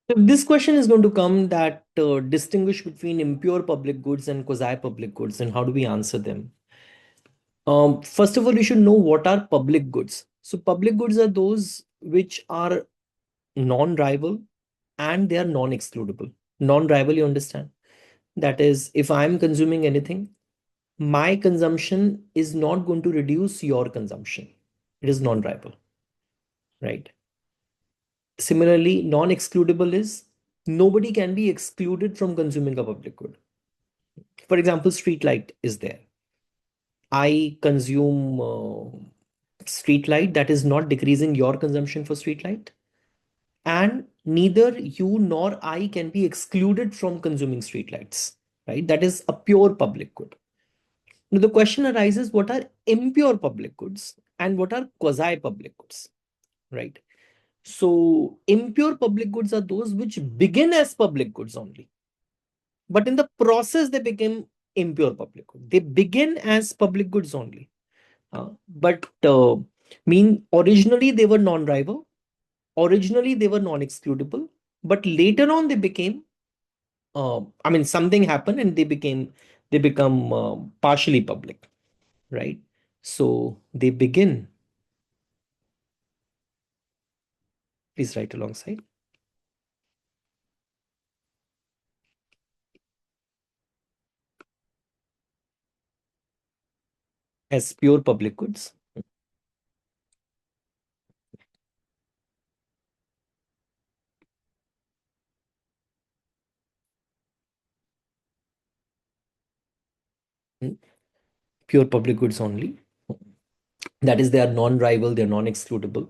So this question is going to come that distinguish between impure public goods and quasi-public goods, and how do we answer them? First of all, you should know what are public goods. So public goods are those which are non-rival and they are non-excludable. Non-rival, you understand? That is, if I'm consuming anything, my consumption is not going to reduce your consumption. It is non-rival, right? Similarly, non-excludable is nobody can be excluded from consuming a public good. For example, street light is there. I consume street light, that is not decreasing your consumption for street light, and neither you nor I can be excluded from consuming street lights, right? That is a pure public good. Now the question arises, what are impure public goods and what are quasi public goods, right? So impure public goods are those which begin as public goods only, but in the process they became impure public good. They begin as public goods only, but mean originally they were non-rival, originally they were non-excludable, but later on they became I mean something happened and they become partially public, right? So they begin, please write alongside, as pure public goods. Mm, pure public goods only. That is, they are non-rival, they're non-excludable,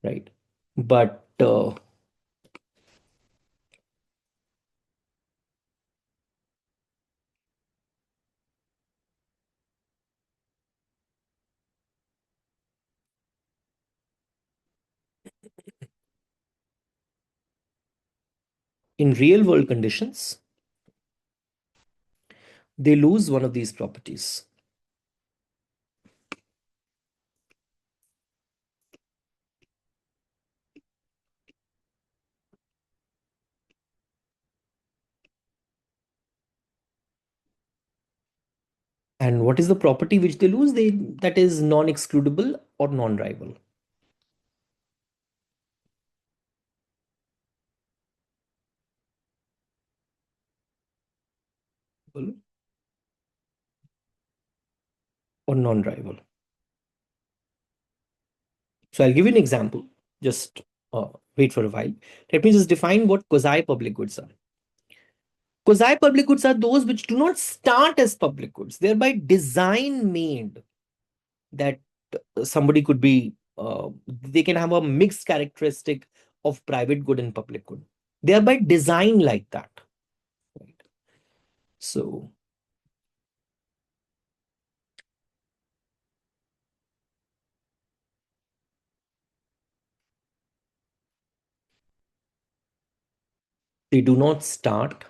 right? But in real world conditions, they lose one of these properties. And what is the property which they lose? That is non-excludable or non-rival. Or non-rival. So I'll give you an example. Just wait for a while. Let me just define what quasi-public goods are. Quasi-public goods are those which do not start as public goods. They're by design made, that somebody could be, they can have a mixed characteristic of private good and public good. They are by design like that. Right? So they do not start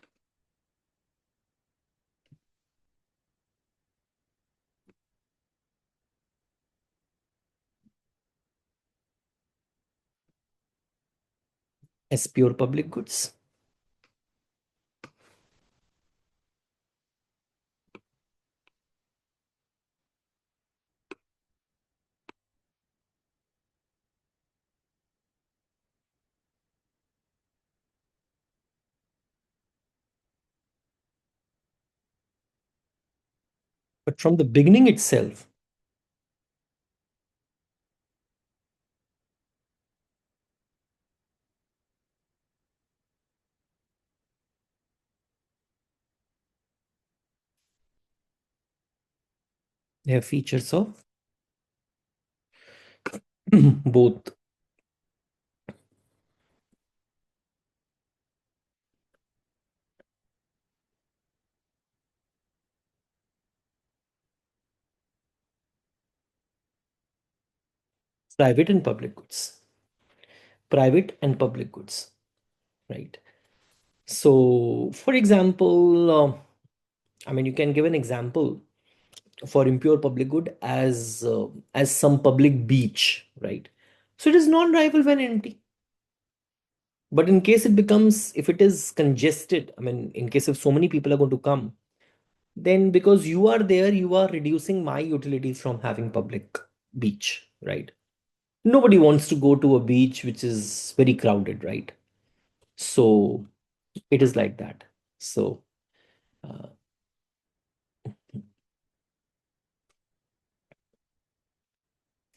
as pure public goods. But from the beginning itself, they have features of both private and public goods. Private and public goods, right? So, for example, I mean, you can give an example for impure public good as some public beach, right? So it is non-rival when empty. But in case it becomes, if it is congested, I mean, in case if so many people are going to come, then because you are there, you are reducing my utilities from having public beach, right? Nobody wants to go to a beach which is very crowded, right? So it is like that. So, uh,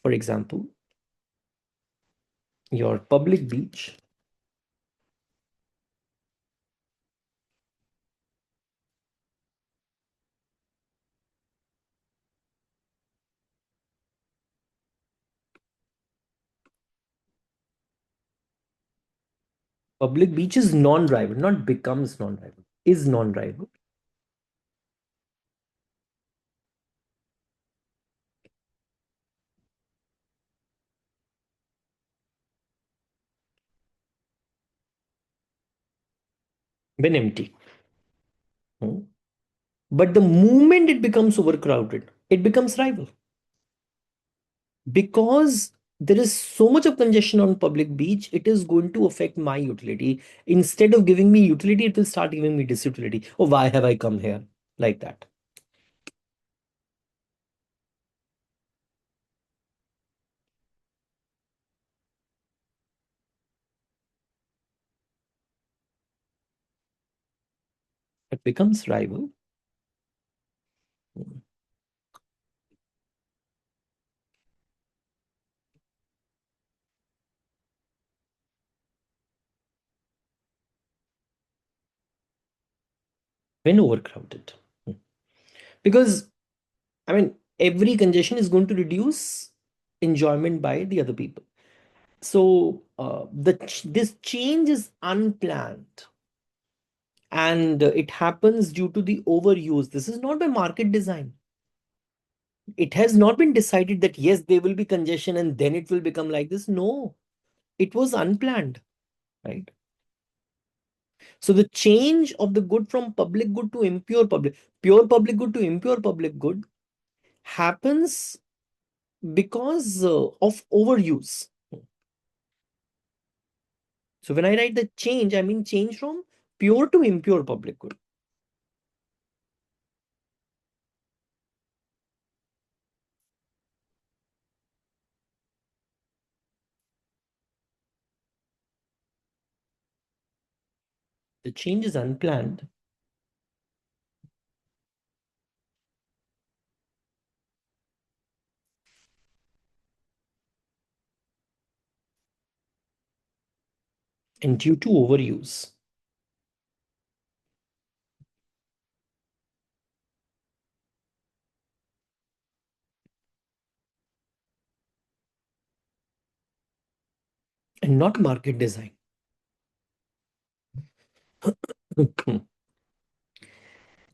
for example, your public beach is non-drivable, not becomes non-drivable, is non-drivable. When empty. Hmm. But the moment it becomes overcrowded, it becomes rival. Because there is so much of congestion on public beach, it is going to affect my utility. Instead of giving me utility, it will start giving me disutility. Oh, why have I come here? Like that. It becomes rival when overcrowded. Because, I mean, every congestion is going to reduce enjoyment by the other people. So this change is unplanned, and it happens due to the overuse. This is not by market design. It has not been decided that yes, there will be congestion and then it will become like this. No, it was unplanned, right? So the change of the good from public good to impure public, pure public good to impure public good happens because of overuse. So when I write the change, I mean change from pure to impure public good. The change is unplanned and due to overuse. And not market design.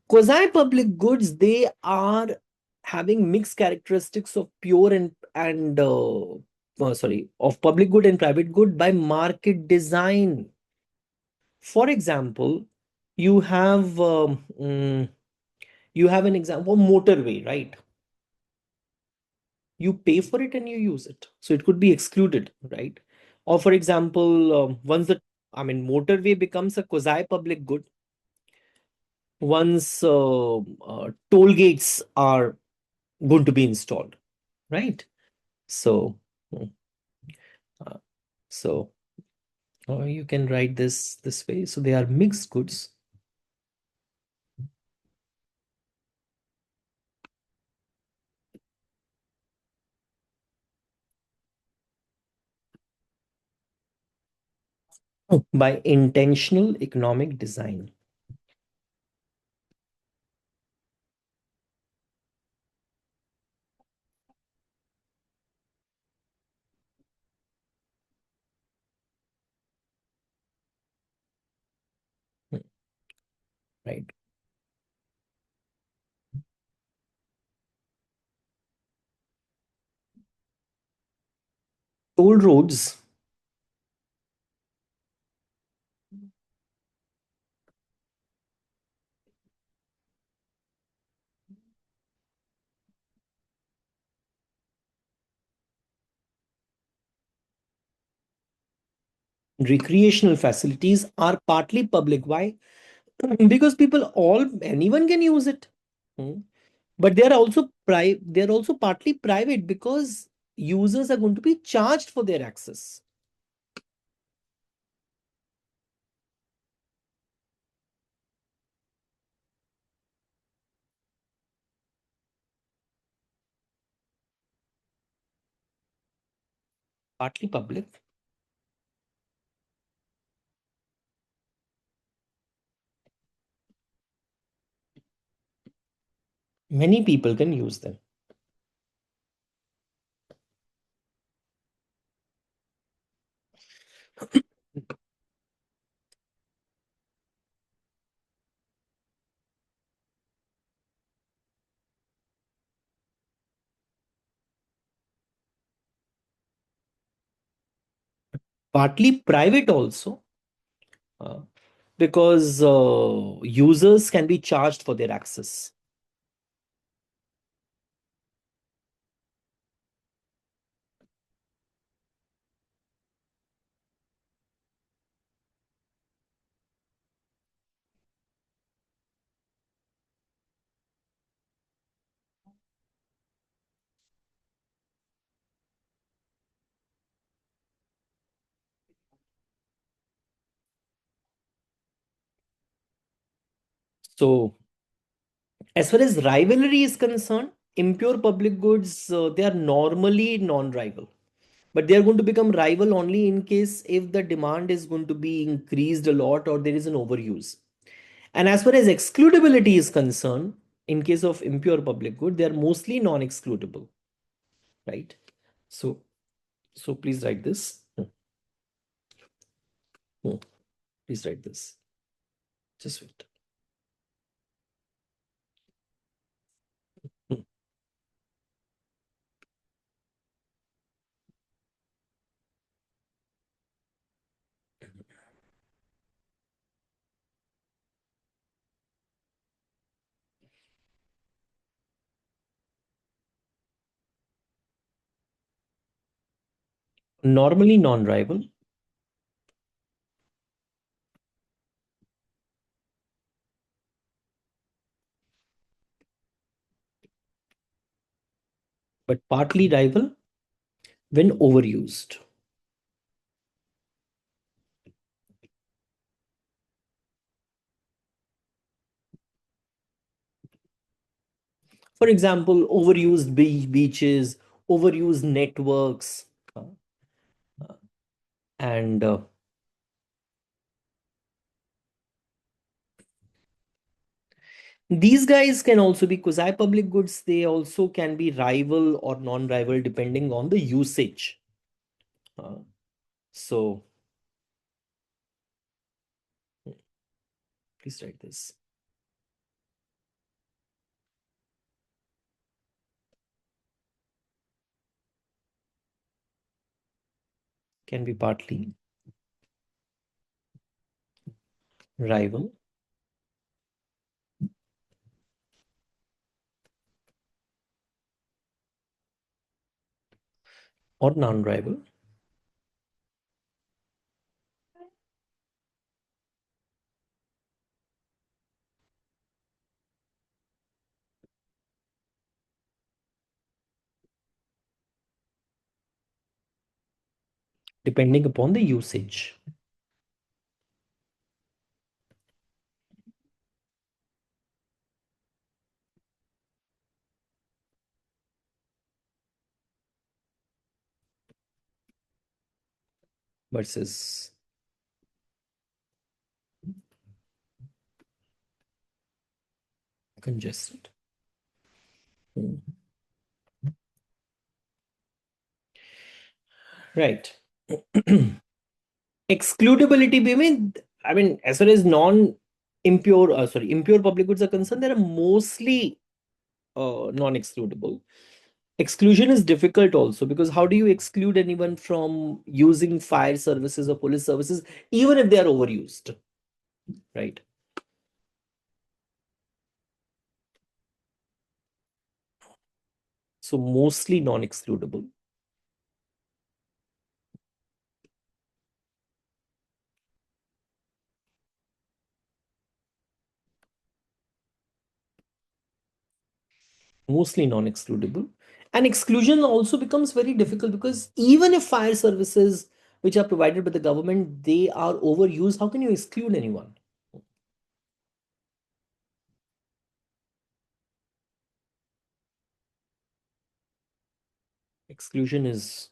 Quasi public goods, they are having mixed characteristics of pure and sorry, of public good and private good by market design. For example, you have you have an example motorway, right? You pay for it and you use it, so it could be excluded, right? Or for example, once the, I mean, motorway becomes a quasi public good once toll gates are going to be installed, right? So, mm, uh, so you can write this way. So they are mixed goods by intentional economic design. Mm, right? Toll roads. recreational facilities are partly public. Why? Because anyone can use it. Hmm. But they're also partly private because users are going to be charged for their access. Partly public. Many people can use them. Partly private also, uh, because users can be charged for their access. So, as far as rivalry is concerned, impure public goods, they are normally non-rival, but they are going to become rival only in case if the demand is going to be increased a lot or there is an overuse. And as far as excludability is concerned, in case of impure public good, they are mostly non-excludable, right? So, so please write this. Hmm. Please write this. Just wait. Hmm. Normally non-rival, but partly rival when overused. For example, overused beaches, overused networks, uh, and these guys can also be quasi-public goods. They also can be rival or non-rival depending on the usage. Uh, so please write this. Can be partly rival or non-rival depending upon the usage. Versus congested. Hmm. Right. Excludability, I mean, as far as impure public goods are concerned, they are mostly non-excludable. Exclusion is difficult also because how do you exclude anyone from using fire services or police services, even if they are overused, right? So mostly non-excludable. mostly non-excludable. And exclusion also becomes very difficult because even if fire services which are provided by the government, they are overused, how can you exclude anyone? Exclusion is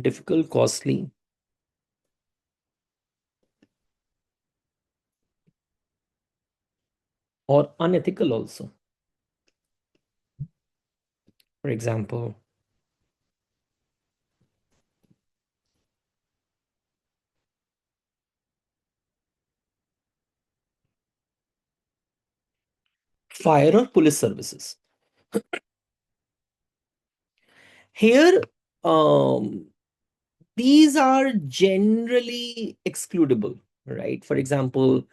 difficult, costly, or unethical also. For example, fire or police services. Here, um, these are generally excludable, right? For example,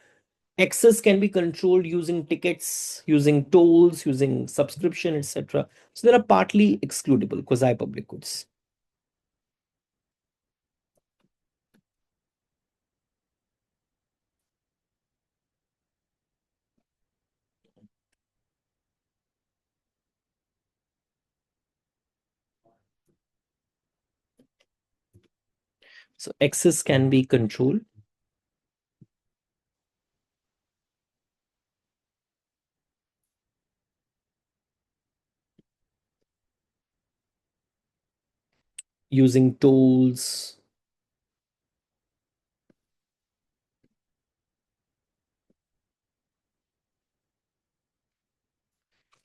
access can be controlled using tickets, using tolls, using subscription, etc. So they are partly excludable, quasi-public goods. So access can be controlled using tolls,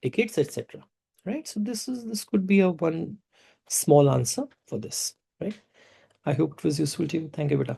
tickets, etc. Right? So this could be a one small answer for this, right? I hope it was useful to you. Thank you, Beta.